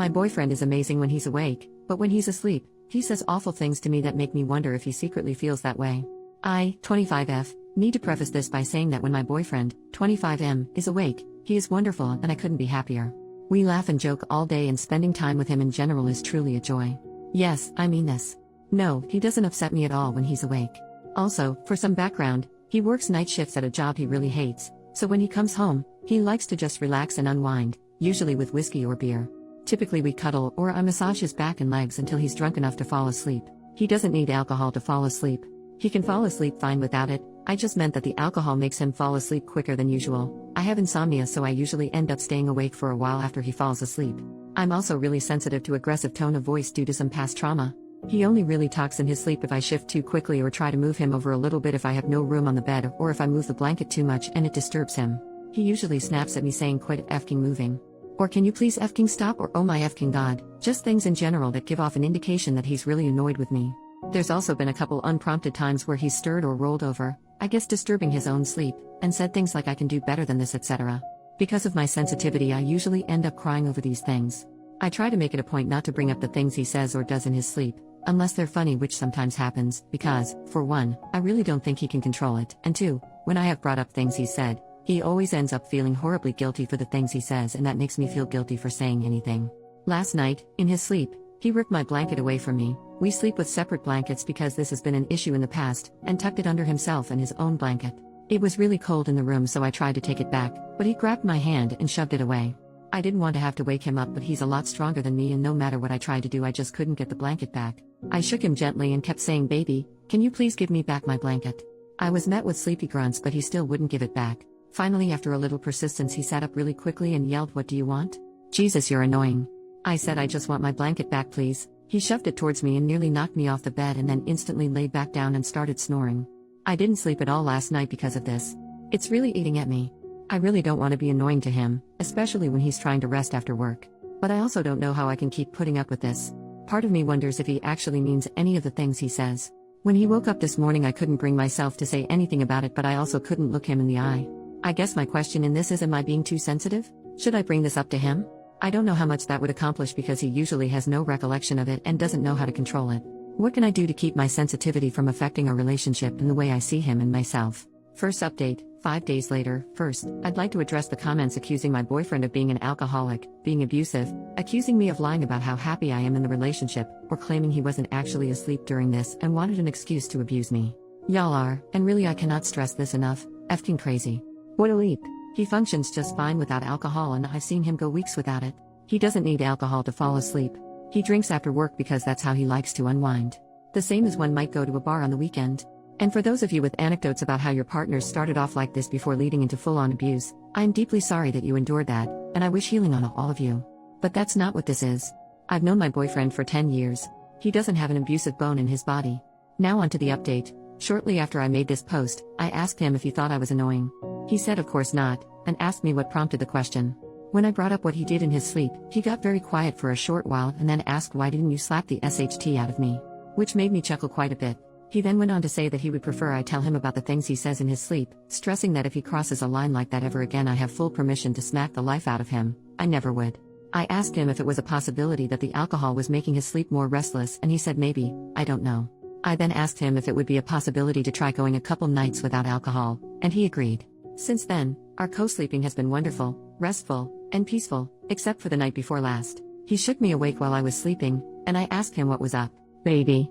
My boyfriend is amazing when he's awake, but when he's asleep, he says awful things to me that make me wonder if he secretly feels that way. I, 25F, need to preface this by saying that when my boyfriend, 25M, is awake, he is wonderful and I couldn't be happier. We laugh and joke all day and spending time with him in general is truly a joy. Yes, I mean this. No, he doesn't upset me at all when he's awake. Also, for some background, he works night shifts at a job he really hates, so when he comes home, he likes to just relax and unwind, usually with whiskey or beer. Typically we cuddle or I massage his back and legs until he's drunk enough to fall asleep. He doesn't need alcohol to fall asleep. He can fall asleep fine without it. I just meant that the alcohol makes him fall asleep quicker than usual. I have insomnia, so I usually end up staying awake for a while after he falls asleep. I'm also really sensitive to aggressive tone of voice due to some past trauma. He only really talks in his sleep if I shift too quickly or try to move him over a little bit if I have no room on the bed or if I move the blanket too much and it disturbs him. He usually snaps at me saying quit effing moving. Or can you please effing stop, or oh my effing god, just things in general that give off an indication that he's really annoyed with me. There's also been a couple unprompted times where he's stirred or rolled over, I guess disturbing his own sleep, and said things like I can do better than this, etc. Because of my sensitivity, I usually end up crying over these things. I try to make it a point not to bring up the things he says or does in his sleep, unless they're funny, which sometimes happens, because, for one, I really don't think he can control it, and two, when I have brought up things he said, he always ends up feeling horribly guilty for the things he says, and that makes me feel guilty for saying anything. Last night, in his sleep, he ripped my blanket away from me. We sleep with separate blankets because this has been an issue in the past, and tucked it under himself and his own blanket. It was really cold in the room, so I tried to take it back, but he grabbed my hand and shoved it away. I didn't want to have to wake him up, but he's a lot stronger than me, and no matter what I tried to do, I just couldn't get the blanket back. I shook him gently and kept saying, "Baby, can you please give me back my blanket?" I was met with sleepy grunts, but he still wouldn't give it back. Finally, after a little persistence, he sat up really quickly and yelled, "What do you want?" "Jesus, you're annoying." I said, "I just want my blanket back, please." He shoved it towards me and nearly knocked me off the bed, and then instantly laid back down and started snoring. I didn't sleep at all last night because of this. It's really eating at me. I really don't want to be annoying to him, especially when he's trying to rest after work. But I also don't know how I can keep putting up with this. Part of me wonders if he actually means any of the things he says. When he woke up this morning, I couldn't bring myself to say anything about it, but I also couldn't look him in the eye. I guess my question in this is, am I being too sensitive? Should I bring this up to him? I don't know how much that would accomplish because he usually has no recollection of it and doesn't know how to control it. What can I do to keep my sensitivity from affecting our relationship and the way I see him and myself? First update, 5 days later. First, I'd like to address the comments accusing my boyfriend of being an alcoholic, being abusive, accusing me of lying about how happy I am in the relationship, or claiming he wasn't actually asleep during this and wanted an excuse to abuse me. Y'all are, and really I cannot stress this enough, effing crazy. What a leap. He functions just fine without alcohol, and I've seen him go weeks without it. He doesn't need alcohol to fall asleep. He drinks after work because that's how he likes to unwind. The same as one might go to a bar on the weekend. And for those of you with anecdotes about how your partners started off like this before leading into full-on abuse, I'm deeply sorry that you endured that, and I wish healing on all of you. But that's not what this is. I've known my boyfriend for 10 years. He doesn't have an abusive bone in his body. Now on to the update. Shortly after I made this post, I asked him if he thought I was annoying. He said of course not, and asked me what prompted the question. When I brought up what he did in his sleep, he got very quiet for a short while and then asked, "Why didn't you slap the SHT out of me?" Which made me chuckle quite a bit. He then went on to say that he would prefer I tell him about the things he says in his sleep, stressing that if he crosses a line like that ever again, I have full permission to smack the life out of him. I never would. I asked him if it was a possibility that the alcohol was making his sleep more restless, and he said maybe, I don't know. I then asked him if it would be a possibility to try going a couple nights without alcohol, and he agreed. Since then, our co-sleeping has been wonderful, restful, and peaceful, except for the night before last. He shook me awake while I was sleeping, and I asked him what was up. Baby,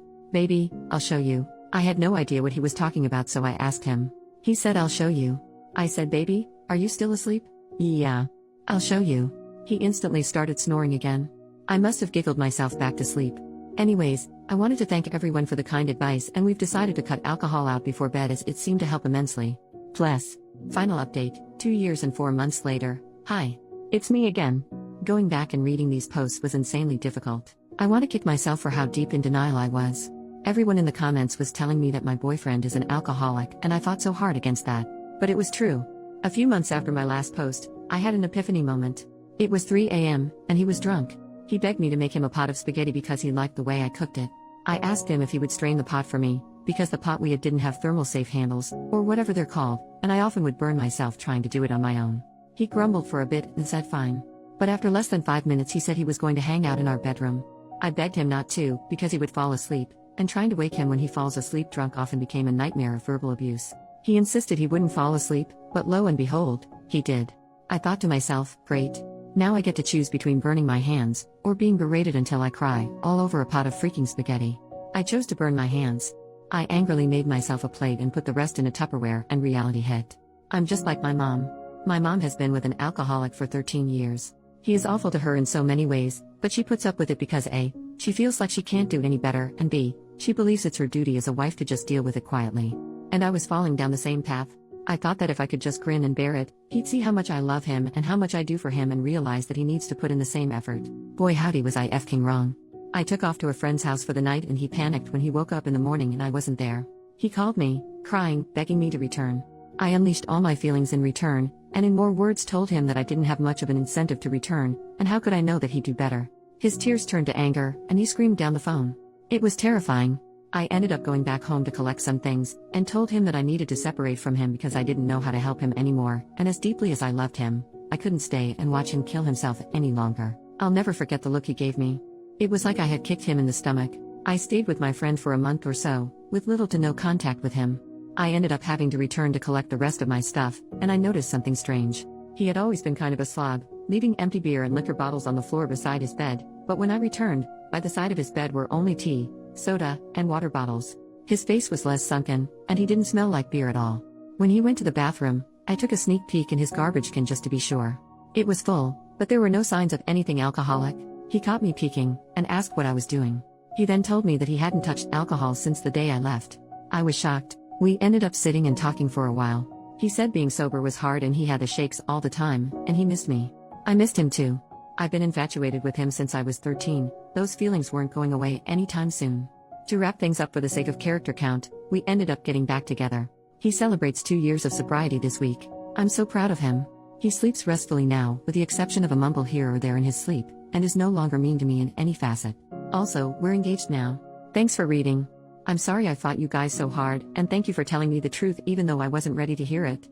I'll show you. I had no idea what he was talking about, so I asked him. He said, "I'll show you." I said, "Baby, are you still asleep?" "Yeah. I'll show you." He instantly started snoring again. I must have giggled myself back to sleep. Anyways, I wanted to thank everyone for the kind advice, and we've decided to cut alcohol out before bed as it seemed to help immensely. Bless. Final update, 2 years and 4 months later. Hi. It's me again. Going back and reading these posts was insanely difficult. I want to kick myself for how deep in denial I was. Everyone in the comments was telling me that my boyfriend is an alcoholic, and I fought so hard against that. But it was true. A few months after my last post, I had an epiphany moment. It was 3 a.m., and he was drunk. He begged me to make him a pot of spaghetti because he liked the way I cooked it. I asked him if he would strain the pot for me, because the pot we had didn't have thermal safe handles, or whatever they're called, and I often would burn myself trying to do it on my own. He grumbled for a bit and said fine. But after less than 5 minutes, he said he was going to hang out in our bedroom. I begged him not to, because he would fall asleep, and trying to wake him when he falls asleep drunk often became a nightmare of verbal abuse. He insisted he wouldn't fall asleep, but lo and behold, he did. I thought to myself, great. Now I get to choose between burning my hands, or being berated until I cry, all over a pot of freaking spaghetti. I chose to burn my hands. I angrily made myself a plate and put the rest in a Tupperware, and reality hit. I'm just like my mom. My mom has been with an alcoholic for 13 years. He is awful to her in so many ways, but she puts up with it because A, she feels like she can't do any better, and B, she believes it's her duty as a wife to just deal with it quietly. And I was falling down the same path. I thought that if I could just grin and bear it, he'd see how much I love him and how much I do for him and realize that he needs to put in the same effort. Boy howdy was I effing wrong. I took off to a friend's house for the night and he panicked when he woke up in the morning and I wasn't there. He called me, crying, begging me to return. I unleashed all my feelings in return, and in more words told him that I didn't have much of an incentive to return, and how could I know that he'd do better? His tears turned to anger, and he screamed down the phone. It was terrifying. I ended up going back home to collect some things, and told him that I needed to separate from him because I didn't know how to help him anymore, and as deeply as I loved him, I couldn't stay and watch him kill himself any longer. I'll never forget the look he gave me. It was like I had kicked him in the stomach. I stayed with my friend for a month or so, with little to no contact with him. I ended up having to return to collect the rest of my stuff, and I noticed something strange. He had always been kind of a slob, leaving empty beer and liquor bottles on the floor beside his bed, but when I returned, by the side of his bed were only tea, soda, and water bottles. His face was less sunken, and he didn't smell like beer at all. When he went to the bathroom, I took a sneak peek in his garbage can just to be sure. It was full, but there were no signs of anything alcoholic. He caught me peeking, and asked what I was doing. He then told me that he hadn't touched alcohol since the day I left. I was shocked. We ended up sitting and talking for a while. He said being sober was hard and he had the shakes all the time, and he missed me. I missed him too. I've been infatuated with him since I was 13, those feelings weren't going away anytime soon. To wrap things up for the sake of character count, we ended up getting back together. He celebrates 2 years of sobriety this week. I'm so proud of him. He sleeps restfully now, with the exception of a mumble here or there in his sleep, and is no longer mean to me in any facet. Also, we're engaged now. Thanks for reading. I'm sorry I fought you guys so hard, and thank you for telling me the truth even though I wasn't ready to hear it.